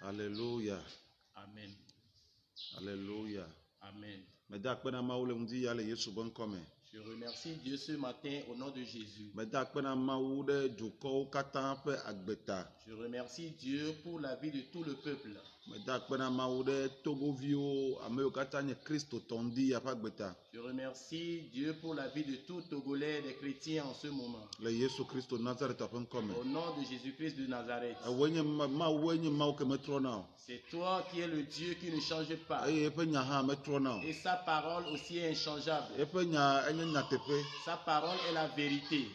Alléluia. Amen. Alléluia. Amen. Je remercie Dieu ce matin au nom de Jésus. Je remercie Dieu pour la vie de tout le peuple. Je remercie Dieu pour la vie de tout Togolais, des chrétiens en ce moment. Au nom de Jésus-Christ de Nazareth. C'est toi qui es le Dieu qui ne change pas. Et sa parole aussi est inchangeable. Sa parole est la vérité.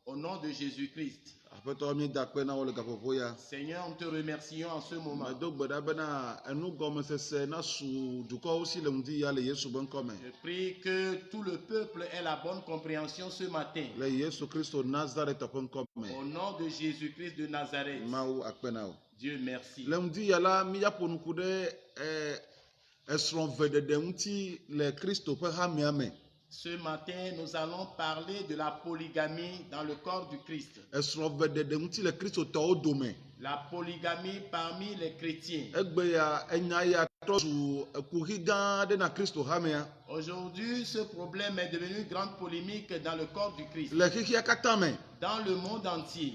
Au nom de Jésus-Christ. Seigneur, nous te remercions en ce moment. Je prie que tout le peuple ait la bonne compréhension ce matin. Au nom de Jésus-Christ de Nazareth. Dieu merci. Ce matin, nous allons parler de la polygamie dans le corps du Christ. La polygamie parmi les chrétiens. Aujourd'hui, ce problème est devenu une grande polémique dans le corps du Christ. Dans le monde entier.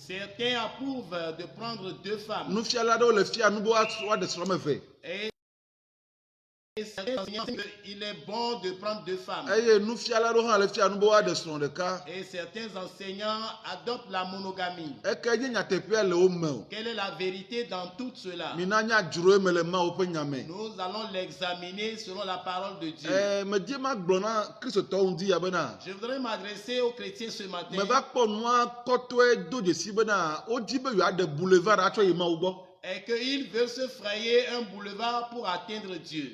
Certains approuvent de prendre deux femmes. Et certains enseignent qu'il est bon de prendre deux femmes. Et certains enseignants adoptent la monogamie. Quelle est la vérité dans tout cela? Nous allons l'examiner selon la parole de Dieu. Je voudrais m'adresser aux chrétiens ce matin. Et qu'ils veulent se frayer un boulevard pour atteindre Dieu.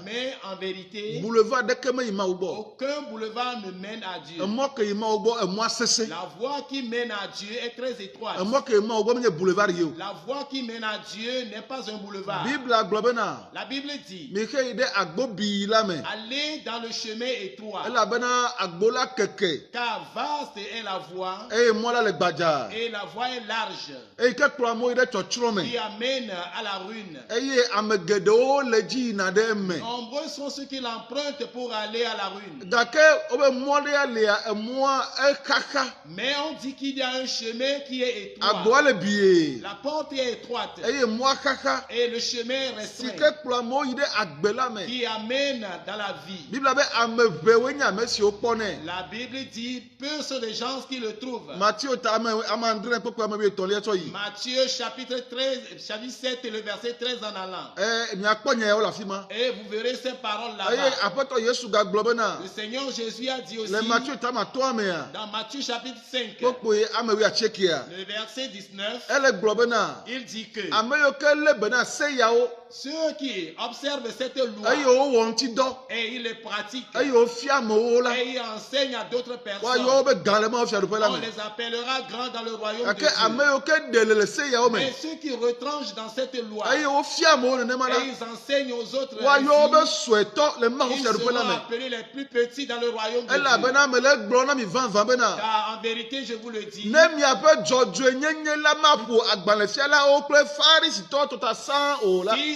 Mais en vérité, aucun boulevard ne mène à Dieu. La voie qui mène à Dieu est très étroite. La voie qui mène à Dieu n'est pas un boulevard. La Bible dit, allez dans le chemin étroit. Car vaste est la voie et la voie est large qui amène à la ruine. Nombreux sont ceux qui l'empruntent pour aller à la ruine. Mais on dit qu'il y a un chemin qui est étroit. La porte est étroite et le chemin est restreint qui amène dans la vie. La Bible dit peu sont les gens qui le trouvent. Matthieu chapitre 13, chapitre 7 et le verset 13 en allant. Et vous verrez ces paroles là-bas. Le Seigneur Jésus a dit aussi dans Matthieu chapitre 5, le verset 19, il dit que ceux qui observent cette loi et ils les pratiquent et ils enseignent à d'autres personnes, on les appellera grands dans le royaume de Dieu. Mais ceux qui retranchent dans cette loi et ils enseignent aux autres, ils seront appelés les plus petits dans le royaume de Dieu. Car en vérité, je vous le dis,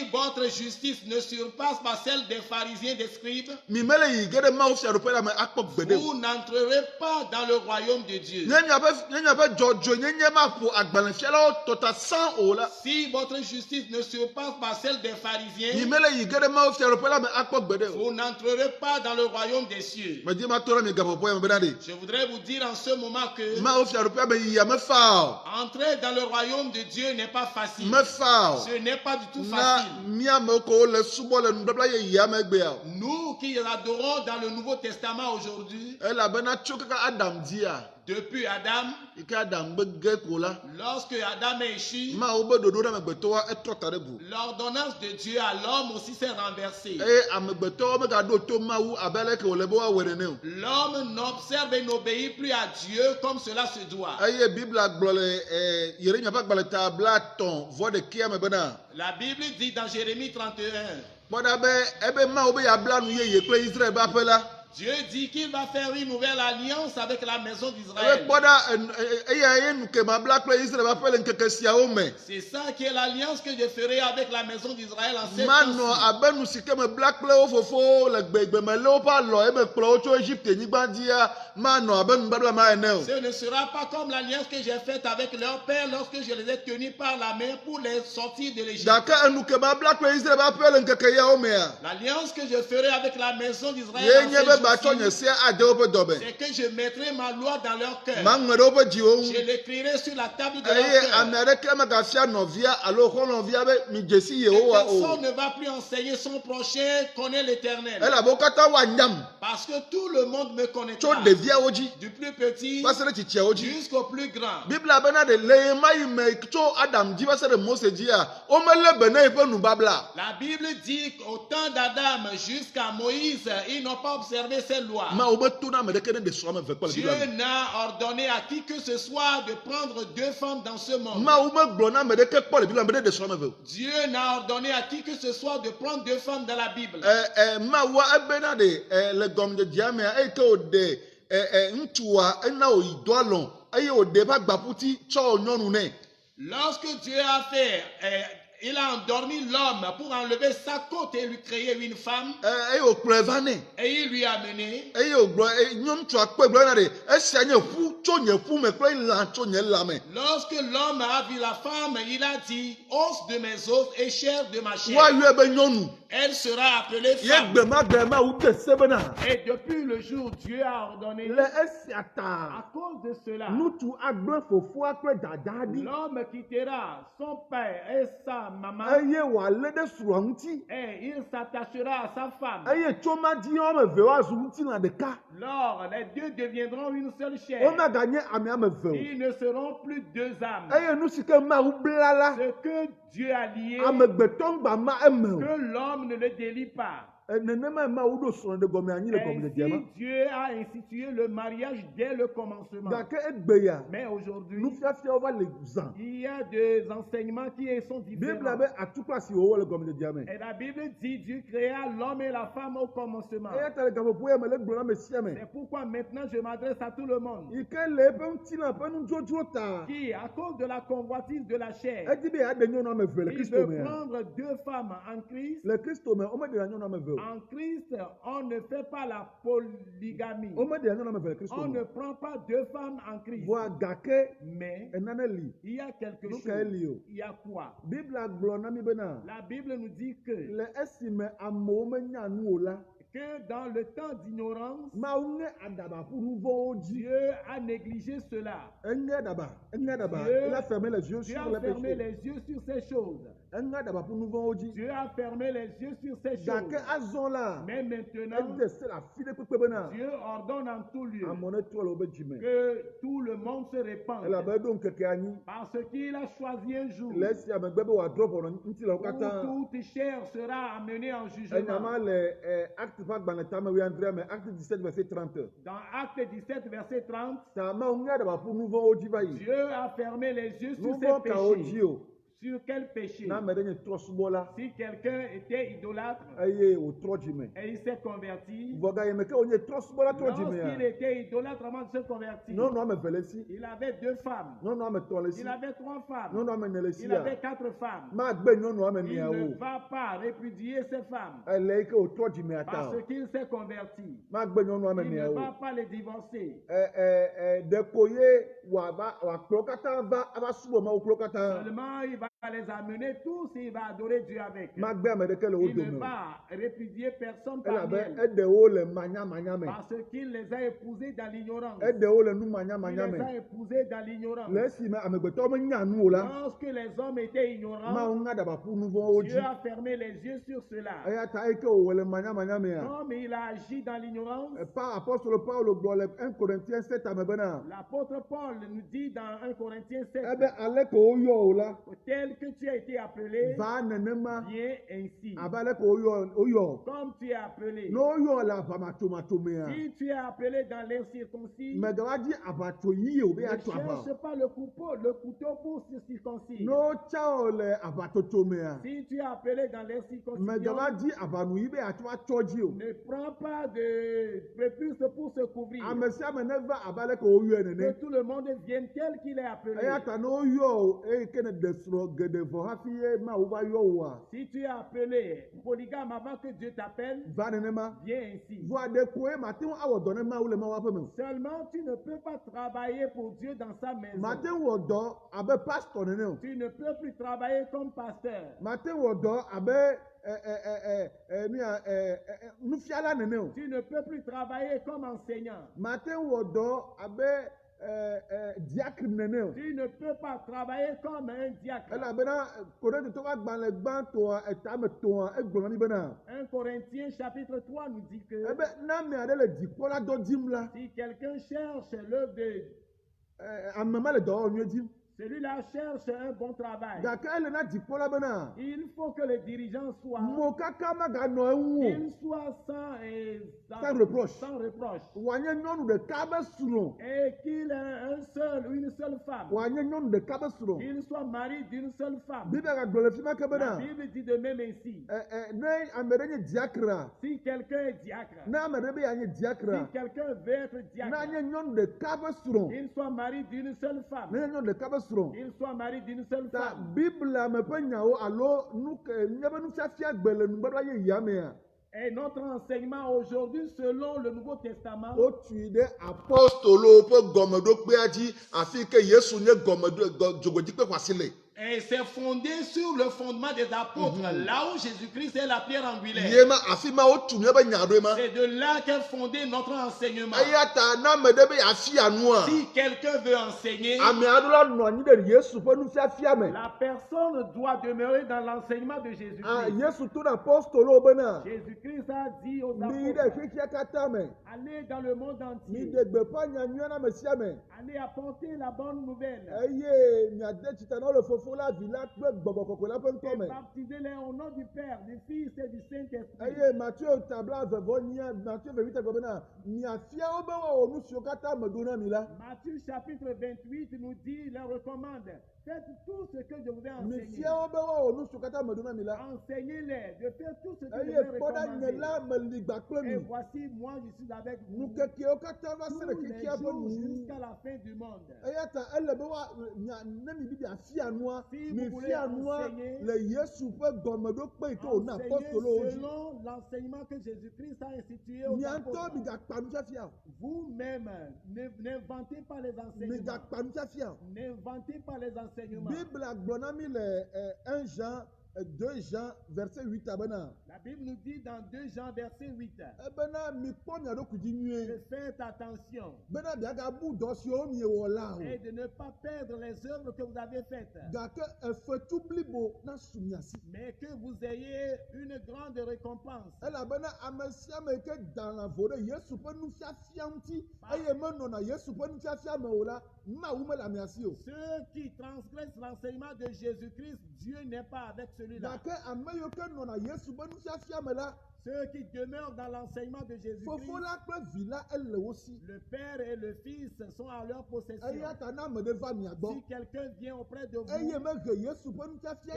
si votre justice ne surpasse pas celle des pharisiens, des scribes, vous n'entrerez pas dans le royaume de Dieu. Si votre justice ne surpasse pas celle des pharisiens, vous n'entrerez pas dans le royaume des cieux. Je voudrais vous dire en ce moment que entrer dans le royaume de Dieu n'est pas facile. Ce n'est pas du tout facile. Nous qui adorons dans le Nouveau Testament aujourd'hui, depuis Adam, lorsque Adam est échu, l'ordonnance de Dieu à l'homme aussi s'est renversée. L'homme n'observe et n'obéit plus à Dieu comme cela se doit. La Bible dit dans Jérémie 31 Dieu dit qu'il va faire une nouvelle alliance avec la maison d'Israël. C'est ça qui est l'alliance que je ferai avec la maison d'Israël en cette temps-ci. Ce ne sera pas comme l'alliance que j'ai faite avec leur père lorsque je les ai tenus par la main pour les sortir de l'Égypte. L'alliance que je ferai avec la maison d'Israël, c'est que je mettrai ma loi dans leur cœur. Je l'écrirai sur la table de leur cœur. Personne ne va plus enseigner son prochain, connaît l'Éternel. Parce que tout le monde me connaîtra. Du plus petit jusqu'au plus grand. La Bible dit qu'au temps d'Adam jusqu'à Moïse, ils n'ont pas observé ces lois. Dieu n'a ordonné à qui que ce soit de prendre deux femmes dans ce monde. Dieu n'a ordonné à qui que ce soit de prendre deux femmes dans la Bible. Lorsque Dieu a fait, il a endormi l'homme pour enlever sa côte et lui créer une femme. Et il lui a amené. Lorsque l'homme a vu la femme, il a dit, os de mes os et chair de ma chair. Elle sera appelée femme. Et depuis le jour, Dieu a ordonné, à cause de cela, l'homme quittera son père et sa maman, et il s'attachera à sa femme. Lors, les deux deviendront une seule chair. Ils ne seront plus deux âmes. Ce que Dieu a lié, que l'homme ne le délie pas. Et si Dieu a institué le mariage dès le commencement, mais aujourd'hui, il y a des enseignements qui sont différents. Et la Bible dit Dieu créa l'homme et la femme au commencement. C'est pourquoi maintenant je m'adresse à tout le monde qui, à cause de la convoitise de la chair, il veut prendre deux femmes en Christ. En Christ, on ne fait pas la polygamie. On ne prend pas deux femmes en Christ. Mais il y a quelque chose. Il y a quoi? La Bible nous dit que dans le temps d'ignorance, Dieu a négligé cela. Dieu a fermé les yeux sur ces choses. Dieu a fermé les yeux sur ces choses. Mais maintenant, Dieu ordonne en tout lieu que tout le monde se répande. Parce qu'il a choisi un jour où toute chair sera amenée en jugement. Dans Acte 17, verset 30, Dieu a fermé les yeux sur ses péchés. Sur quel péché? Si quelqu'un était idolâtre et il s'est converti, lorsqu'il était idolâtre avant de se convertir, il avait deux femmes, il avait trois femmes, il avait quatre femmes. Il ne va pas répudier ces femmes parce qu'il s'est converti. Il ne va pas les divorcer. Seulement il va les amener tous et il va adorer Dieu avec. Il ne va répudier personne parmi elles parce qu'il les a épousés dans l'ignorance. Il les a épousés dans l'ignorance. Lorsque les hommes étaient ignorants, Dieu a fermé les yeux sur cela. Comme il a agi dans l'ignorance, l'apôtre Paul nous dit dans 1 Corinthiens 7, tel tel que tu as été appelé, viens ainsi. Comme tu es appelé. Si tu es appelé dans l'incirconcis, ne cherche pas le couteau pour se circoncire. Si tu es appelé dans l'incirconcision, ne prends pas de prépuce pour se couvrir. Que tout le monde vienne tel qu'il est appelé. Si tu es appelé polygame avant que Dieu t'appelle, viens ainsi. Seulement, tu ne peux pas travailler pour Dieu dans sa maison. Tu ne peux plus travailler comme pasteur. Tu ne peux plus travailler comme enseignant. Tu ne peux pas travailler comme un diacre. 1 Corinthiens chapitre 3 nous dit que si quelqu'un cherche l'œuvre de celui-là cherche un bon travail. Il faut que le dirigeant soit sans reproche. Et qu'il ait une seule femme. Qu'il soit mari d'une seule femme. La Bible dit de même ainsi. Si quelqu'un est diacre, si quelqu'un veut être diacre, il soit mari d'une seule femme. Il soit mari d'une seule femme. Et notre enseignement aujourd'hui, selon le Nouveau Testament, et c'est fondé sur le fondement des apôtres, là où Jésus-Christ est la pierre angulaire. C'est de là qu'est fondé notre enseignement. Si quelqu'un veut enseigner, la personne doit demeurer dans l'enseignement de Jésus-Christ. Jésus-Christ a dit aux apôtres, allez dans le monde entier, allez apporter la bonne nouvelle. Et baptisez-les au nom du Père, du Fils et du Saint-Esprit. Matthieu chapitre 28 nous dit, il recommande, faites tout ce que je vous ai enseigné. Enseignez-les de faire tout ce que je vous ai recommandé. Et voici, moi je suis avec vous tous les jours jusqu'à la fin du monde. Si vous voulez enseigner, selon l'enseignement que Jésus-Christ a institué aux apôtres. Vous-même, n'inventez pas les enseignements. N'inventez pas les enseignements. 2 Jean, verset 8. La Bible nous dit dans 2 Jean, verset 8. De faire attention. Et de ne pas perdre les œuvres que vous avez faites. Mais que vous ayez une grande récompense. Ceux qui transgressent l'enseignement de Jésus-Christ, Dieu n'est pas avec celui-là. Ceux qui demeurent dans l'enseignement de Jésus-Christ, le Père et le Fils sont à leur possession. Si quelqu'un vient auprès de vous et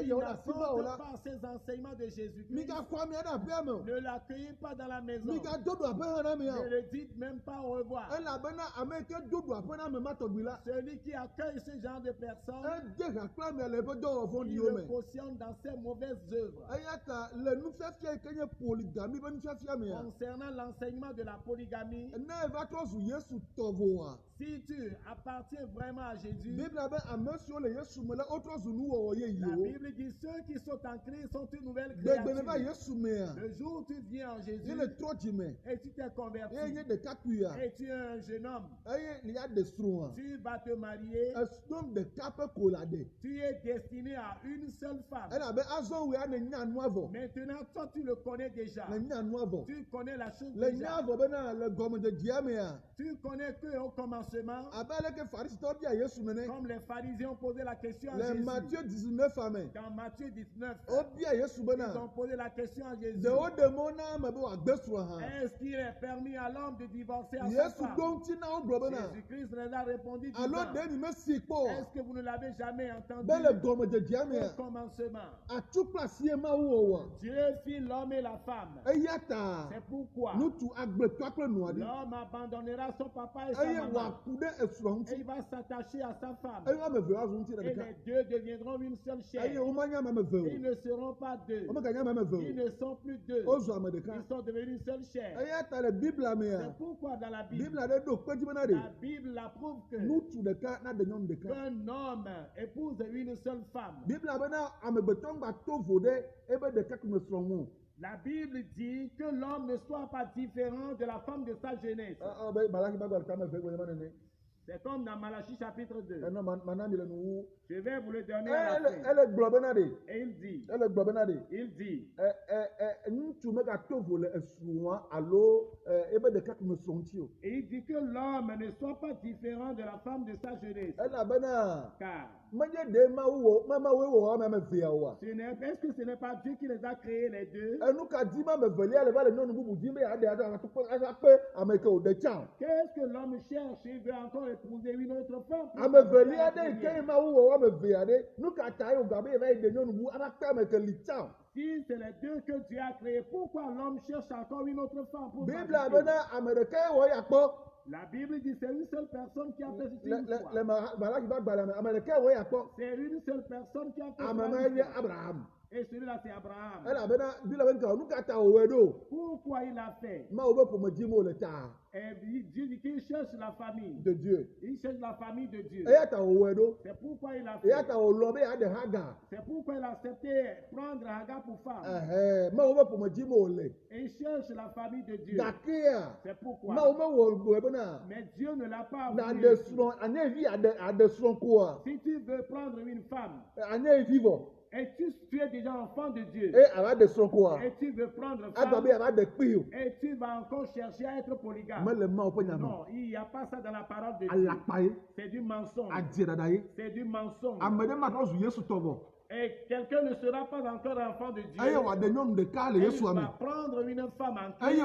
il n'apporte pas ces enseignements de Jésus-Christ, ne l'accueillez pas dans la maison. Ne le dites même pas au revoir. Celui qui accueille ce genre de personnes, il le cautionne dans ses mauvaises œuvres. Concernant l'enseignement de la polygamie, si tu appartiens vraiment à Jésus, la Bible dit ceux qui sont en Christ sont une nouvelle créature. Le jour où tu viens en Jésus et tu t'es converti et tu es un jeune homme, tu vas te marier, tu es destiné à une seule femme. Maintenant toi tu le connais déjà. Tu connais la chose déjà. Tu connais qu'au commencement, comme les pharisiens ont posé la question à Jésus. Matthieu 19, Dans Matthieu 19, ils ont posé la question à Jésus. Est-ce qu'il est permis à l'homme de divorcer à sa femme? Jésus-Christ les a répondu disant, est-ce que vous ne l'avez jamais entendu au commencement? Dieu fit l'homme et la femme. C'est pourquoi l'homme abandonnera son papa et sa maman. Et il va s'attacher à sa femme. Et les deux deviendront une seule chair. Ils ne seront pas deux. Ils ne sont plus deux. Ils sont devenus une seule chair. C'est pourquoi dans la Bible approuve qu'un homme épouse une seule femme. La Bible dit que l'homme ne soit pas différent de la femme de sa jeunesse. C'est comme dans Malachie chapitre 2. Je vais vous le donner à la fin. Et il dit, et il dit que l'homme ne soit pas différent de la femme de sa jeunesse. Car est-ce que ce n'est pas Dieu qui les a créés les deux? Qu'est-ce que l'homme cherche? Il veut encore épouser une autre femme. Si c'est les deux que Dieu a créés, pourquoi l'homme cherche encore une autre femme pour la Bible dit que c'est une seule personne qui a fait ceci une fois. C'est une seule personne qui a fait ceci. Et celui-là, c'est Abraham. Pourquoi il a fait? Et Dieu dit qu'il cherche la famille de Dieu. Il cherche la famille de Dieu. C'est pourquoi il a fait. C'est pourquoi il a accepté prendre Hagar pour femme. Et il cherche la famille de Dieu. C'est pourquoi. Mais Dieu ne l'a pas voulu. Si tu veux prendre une femme, et tu es déjà enfant de Dieu. Et tu veux prendre femme. Et tu vas encore chercher à être polygame. Non, il n'y a pas ça dans la parole de Dieu. C'est du mensonge. C'est du mensonge. Et quelqu'un ne sera pas encore enfant de Dieu. Et il va prendre une femme en Christ.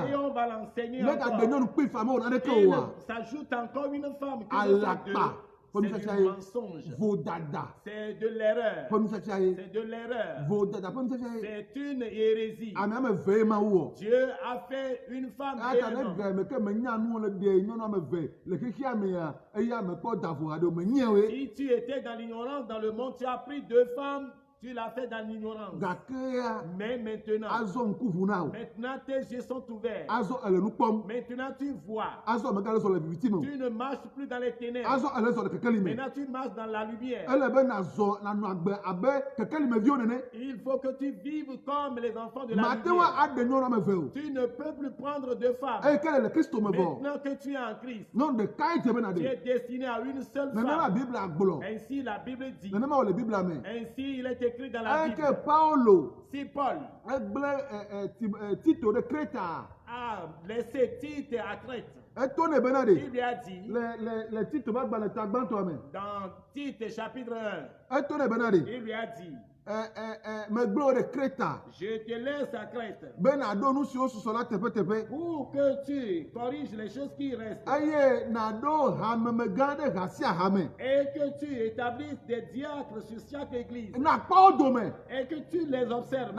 Et on va l'enseigner encore. Et il s'ajoute encore une femme qui ne soit deux. C'est du mensonge. C'est de l'erreur. C'est de l'erreur. C'est une hérésie. Dieu a fait une femme et un homme. Si tu étais dans l'ignorance dans le monde, tu as pris deux femmes. Tu l'as fait dans l'ignorance. Mais maintenant tes yeux sont ouverts. Maintenant tu vois. Tu ne marches plus dans les ténèbres. Maintenant tu marches dans la lumière. Il faut que tu vives comme les enfants de la lumière. Tu ne peux plus prendre de femmes. Maintenant que tu es en Christ, tu es destiné à une seule femme. Ainsi la Bible dit. Ainsi il est écrit dans la Bible. Si Paul a laissé Tite à Crète, il lui a dit dans Tite chapitre 1, il lui a dit je te laisse à Crète pour que tu corriges les choses qui restent et que tu établisses des diacres sur chaque église et que tu les observes.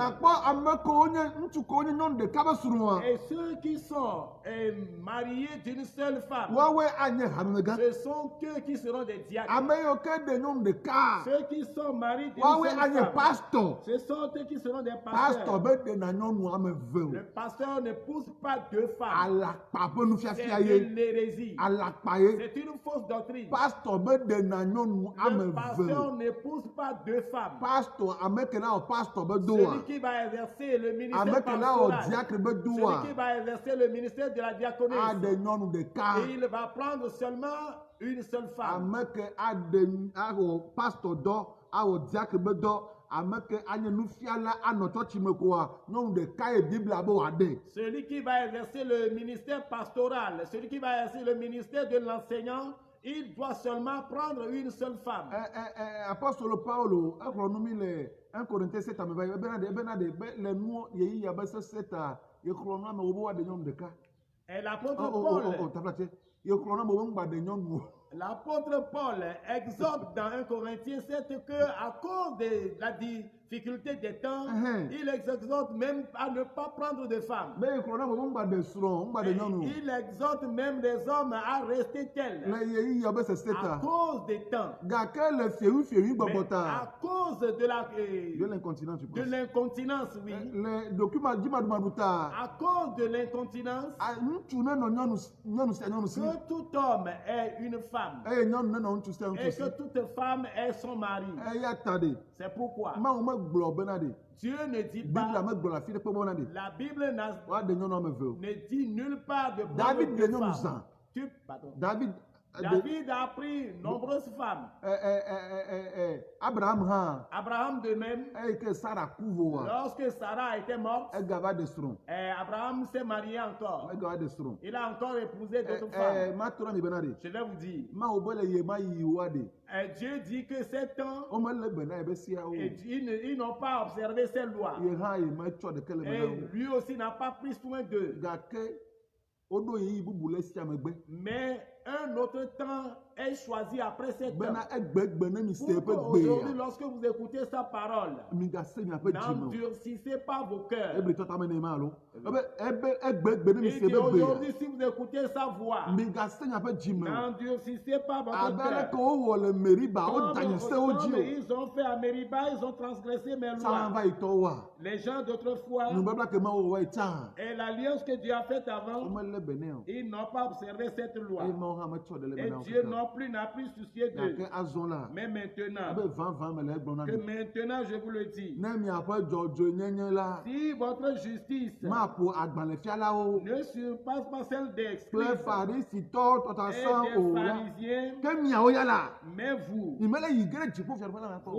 Et ceux qui sont mariés d'une seule femme, ce sont eux qui seront des diacres. Ceux qui sont mariés d'une seule femme, ce sont eux qui seront des pasteurs. Le pasteur ne pousse pas deux femmes. C'est une hérésie. C'est une fausse doctrine. Le pasteur ne pousse pas deux femmes. Celui qui va exercer le ministère pastoral, celui qui va exercer le ministère de la diaconesse, et il va prendre seulement une seule femme. Celui qui va exercer le ministère pastoral, celui qui va exercer le ministère de l'enseignant, il doit seulement prendre une seule femme. Apostole Paulo, 1 Corinthiens 7, et l'apôtre Paul exhorte dans 1 Corinthiens 7 que à cause de la difficulté des temps, il exhorte même à ne pas prendre de femmes. Il exhorte même les hommes à rester tels à cause des temps. À cause de l'incontinence, oui. À cause de l'incontinence, que tout homme est une femme. Et que toute femme est son mari. C'est pourquoi Dieu ne dit pas, la Bible ne dit nulle part de prendre de femmes. David a pris nombreuses femmes. Abraham de même. Lorsque Sarah était morte, Abraham s'est marié encore. Il a encore épousé d'autres femmes. Je vais vous dire. Dieu dit que ces temps, ils n'ont pas observé ces lois. Et lui aussi n'a pas pris soin d'eux. Mais un autre temps est choisi après cette temps. Aujourd'hui, lorsque vous écoutez sa parole, n'endurcissez pas vos cœurs. Et aujourd'hui, si vous écoutez sa voix, n'endurcissez pas votre cœur. Comme ils ont fait à Mériba, ils ont transgressé mes lois. Les gens d'autrefois et l'alliance que Dieu a faite avant, ils n'ont pas observé cette loi. Et Dieu non plus n'a plus soucié d'eux. Mais maintenant, je vous le dis, si votre justice ne surpasse pas celle des scribes et des pharisiens, mais vous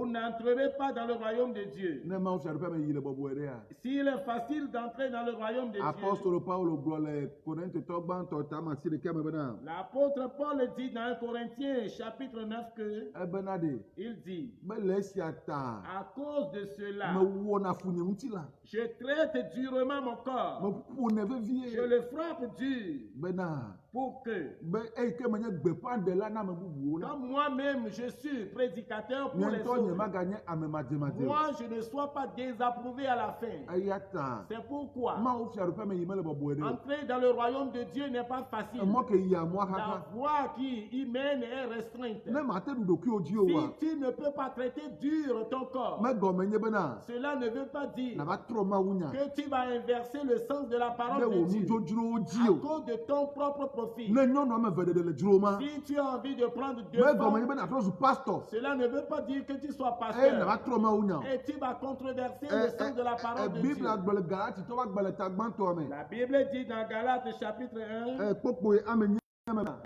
n'entrerez pas dans le royaume de Dieu. S'il est facile d'entrer dans le royaume de Dieu, l'apôtre Paul dit dans 1 Corinthiens chapitre 9 que il dit, à cause de cela, je traite durement mon corps, je le frappe dur, pour que, comme moi-même je suis prédicateur pour les autres, moi je ne sois pas désapprouvé à la fin. C'est pourquoi entrer dans le royaume de Dieu n'est pas facile. La voie qui y mène est restreinte. Si tu ne peux pas traiter dur ton corps, cela ne veut pas dire que tu vas inverser le sens de la parole de Dieu à cause de ton propre profit. Si tu as envie de prendre deux femmes, cela ne veut pas dire que tu sois pasteur et tu vas controverser le sens de la parole de Dieu. La Bible dit dans Galates chapitre 1,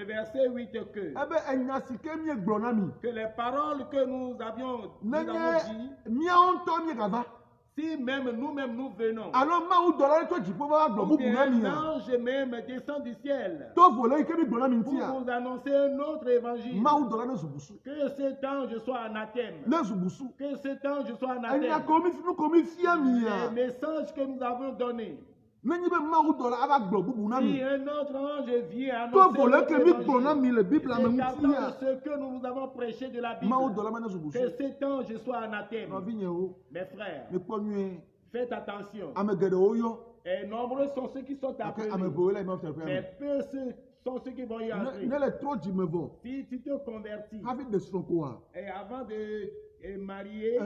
verset 8 que les paroles que nous avons dit, si même nous-mêmes nous venons, ou bien un ange même descend du ciel pour vous annoncer un autre évangile, que cet ange soit anathème, que cet ange soit anathème, les messages que nous avons donnés. Si un autre ange vient annoncer ce que nous avons prêché de la Bible, que cet ange soit anathème. Mes frères, faites attention. Et nombreux sont ceux qui sont appelés, mais peu sont ceux qui vont y entrer. Si tu te convertis et avant de marier,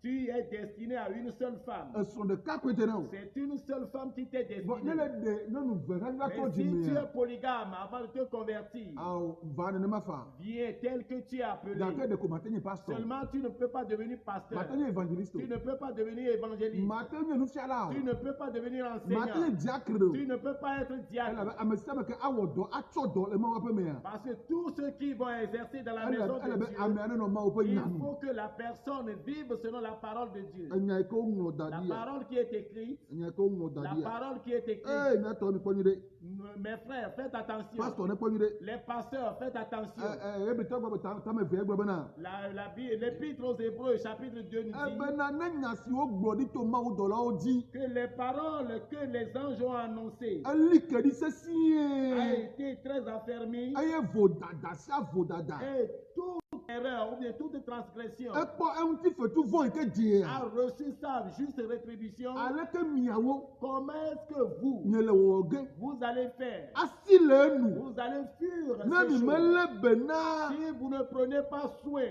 tu Tu es destiné à une seule femme. C'est une seule femme qui t'est destinée. Mais si tu es polygame avant de te convertir, viens tel que tu es appelé. Seulement tu ne peux pas devenir pasteur. Tu ne peux pas devenir évangéliste. Tu ne peux pas devenir enseignant. Tu ne peux pas être diacre. Parce que tous ceux qui vont exercer dans la maison de Dieu, il faut que la personne vive selon la parole de Dieu. La parole qui est écrite. La parole qui est écrite. Mes frères, faites attention. Les pasteurs, faites attention. L'épître aux Hébreux, chapitre 2, nous dit que les paroles que les anges ont annoncées a été très affermies. Et toute erreur ou bien toute transgression a reçu sa juste rétribution. Comment est-ce que vous allez faire? Vous allez fuir ces choses. Si vous ne prenez pas soin,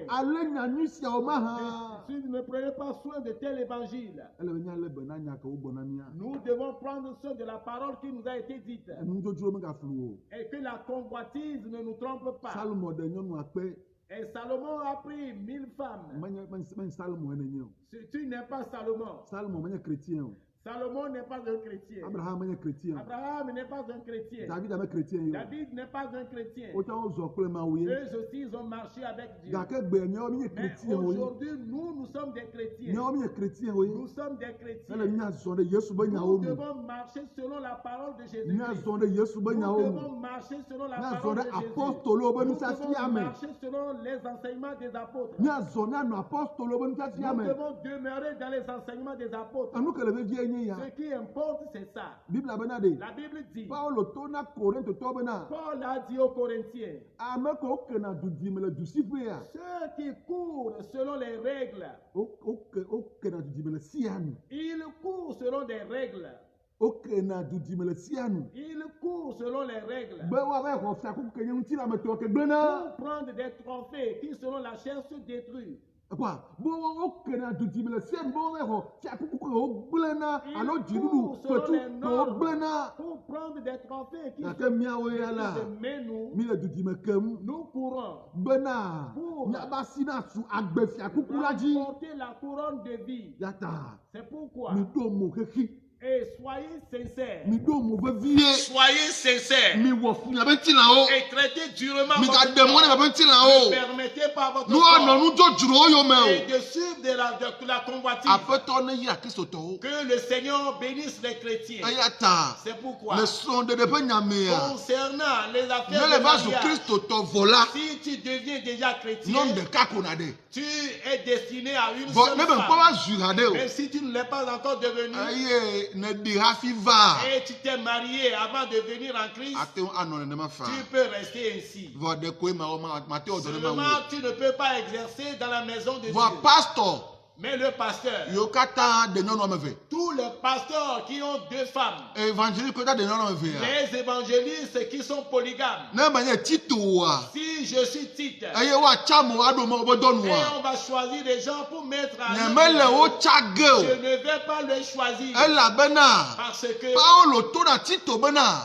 si vous ne prenez pas soin de tel évangile, nous devons prendre soin de la parole qui nous a été dite. Et que la convoitise ne nous trompe pas. Et Salomon a pris 1000 femmes. Tu n'es pas Salomon. Salomon n'est pas un chrétien. Abraham n'est pas un chrétien. David n'est pas un chrétien. Eux aussi, ils ont marché avec Dieu. Mais aujourd'hui, nous sommes des chrétiens. Nous sommes des chrétiens. Nous devons marcher selon la parole de Jésus. Nous devons marcher selon la parole de Jésus. Nous devons marcher selon les enseignements des apôtres. Nous devons demeurer dans les enseignements des apôtres. Ce qui importe, c'est ça. La Bible dit, Paul a dit aux Corinthiens, ceux qui courent selon les règles, ils courent selon des règles. Il court selon les règles pour prendre des trophées qui selon la chair se détruisent. Pour prendre des trophées qui nous courons pour remporter la couronne de vie. C'est pourquoi et soyez sincères. Soyez sincères. Et traitez durement votre corps. Ne permettez pas votre corps. Et de suivre de la convoitise. Que le Seigneur bénisse les chrétiens. C'est pourquoi concernant les affaires de mariage, si tu deviens déjà chrétien, tu es destiné à une seule femme. Même si tu ne l'es pas encore devenu, et tu t'es marié avant de venir en Christ, tu peux rester ainsi. Seulement, tu ne peux pas exercer dans la maison de Dieu. Mais le pasteur, tous les pasteurs qui ont 2 femmes, les évangélistes qui sont polygames, si je suis Tite, et on va choisir des gens pour mettre à je ne vais pas les choisir, parce que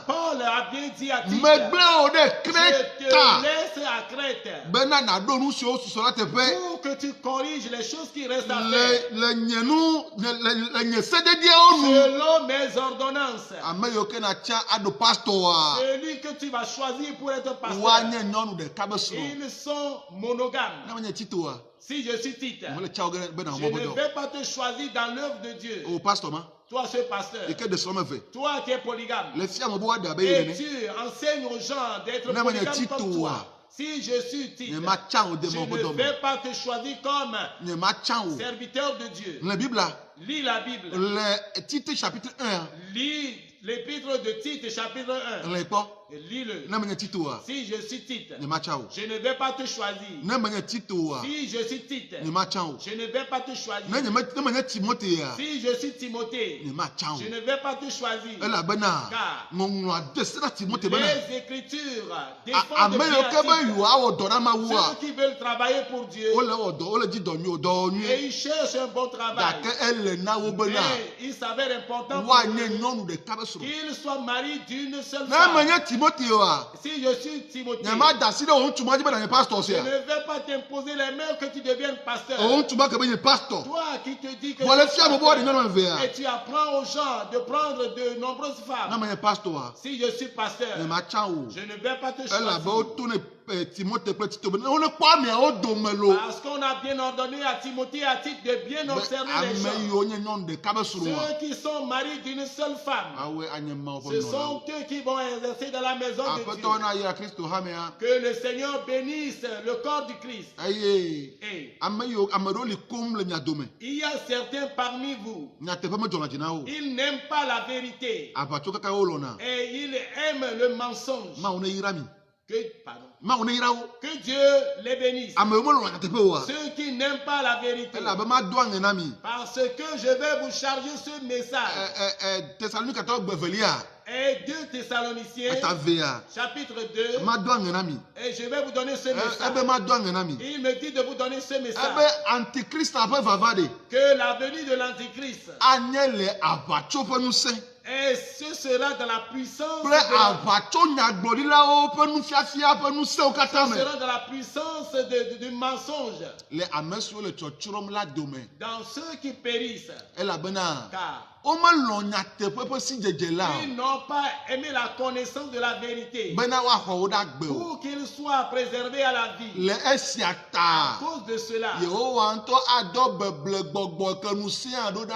Paul a bien dit à Tite, je te laisse à Crète pour que tu corriges les choses qui restent à selon mes ordonnances. Celui que tu vas choisir pour être pasteur, ils sont monogames. Si je suis Tite, je ne vais pas te choisir dans l'œuvre de Dieu. Toi, ce pasteur, toi qui es polygame, et tu enseignes aux gens d'être polygames comme toi. Si je suis Tite, je ne vais pas te choisir comme serviteur de Dieu. Lis la Bible. Tite chapitre 1. Lis l'épître de Tite chapitre 1. Lis-le. Si je suis Tite, je ne vais pas te choisir. Si je suis Tite, je ne vais pas te choisir. Si je suis Timothée, je ne vais pas te choisir. Car les Écritures défendent bien ceux qui veulent travailler pour Dieu et ils cherchent un bon travail. Mais il s'avère important pour qu'il soit mari d'une seule femme. Si je suis Timothée, je ne vais pas t'imposer les mains que tu deviennes pasteur. Toi qui te dis que et tu apprends aux gens de prendre de nombreuses femmes. Si je suis pasteur, je ne vais pas te choisir. Parce qu'on a bien ordonné à Timothée et à Tite de bien observer les gens. Ceux qui sont mariés d'une seule femme, ce sont eux qui vont exercer dans la maison de Dieu. Que le Seigneur bénisse le corps du Christ. Il y a certains parmi vous, ils n'aiment pas la vérité et ils aiment le mensonge. Que Dieu les bénisse. Ceux qui n'aiment pas la vérité. Parce que je vais vous charger ce message. Et 2 Thessaloniciens, chapitre 2. Et je vais vous donner ce message. Il me dit de vous donner ce message. Que la venue de l'Antichrist, et ce sera dans la puissance du mensonge. Dans ceux qui périssent. Car ils n'ont pas aimé la connaissance de la vérité pour qu'ils soient préservés à la vie. À cause de cela,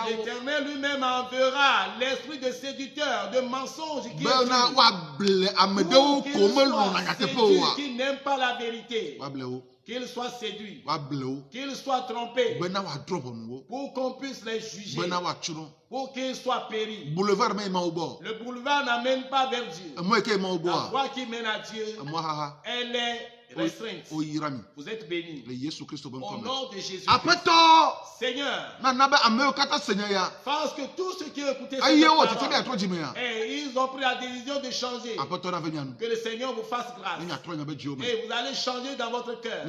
l'Éternel lui-même enverra l'esprit de séducteur, de mensonge qui qui n'aime pas la vérité. Qu'il soit séduit, qu'il soit trompé, pour qu'on puisse les juger, pour qu'ils soient péris. Le boulevard n'amène pas vers Dieu. La voie qui mène à Dieu, elle est restreinte. Vous êtes bénis. Au nom de Jésus. Seigneur, parce que tous ceux qui ont écouté cette parole, et ils ont pris la décision de changer. Que le Seigneur vous fasse grâce. Et vous allez changer dans votre cœur.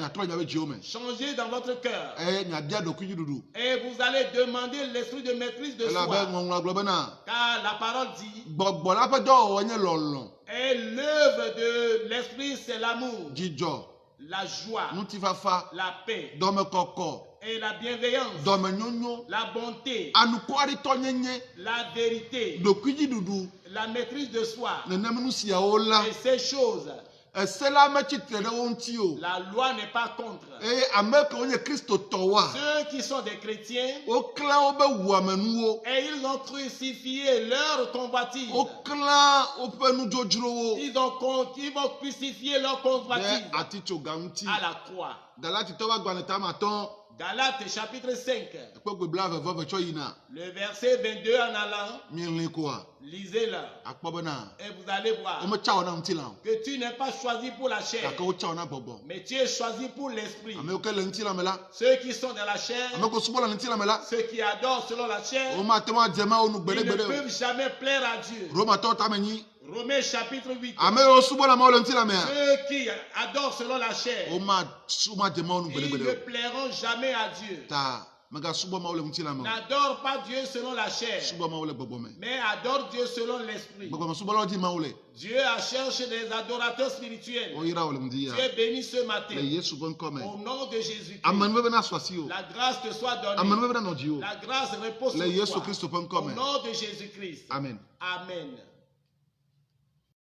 Changer dans votre cœur. Et vous allez demander l'esprit de maîtrise de soi. Car la parole dit, et l'œuvre de l'esprit, c'est l'amour, la joie, la paix, et la bienveillance, la bonté, la vérité, la maîtrise de soi. Et ces choses, la loi n'est pas contre. Ceux qui sont des chrétiens, et ils ont crucifié leur convoitise. Ils vont crucifier leur convoitise à la croix. Galates chapitre 5. Le verset 22 en allant. Lisez-le. Et vous allez voir que tu n'es pas choisi pour la chair, mais tu es choisi pour l'esprit. Ceux qui sont dans la chair, ceux qui adorent selon la chair, ils ne peuvent jamais plaire à Dieu. Romains chapitre 8. Ceux qui adorent selon la chair, ils ne plairont jamais à Dieu. N'adore pas Dieu selon la chair, mais adore Dieu selon l'esprit. Dieu a cherché des adorateurs spirituels. Tu es béni ce matin. Au nom de Jésus-Christ. La grâce te soit donnée. La grâce repose sur toi. Au nom de Jésus-Christ. Amen. Amen.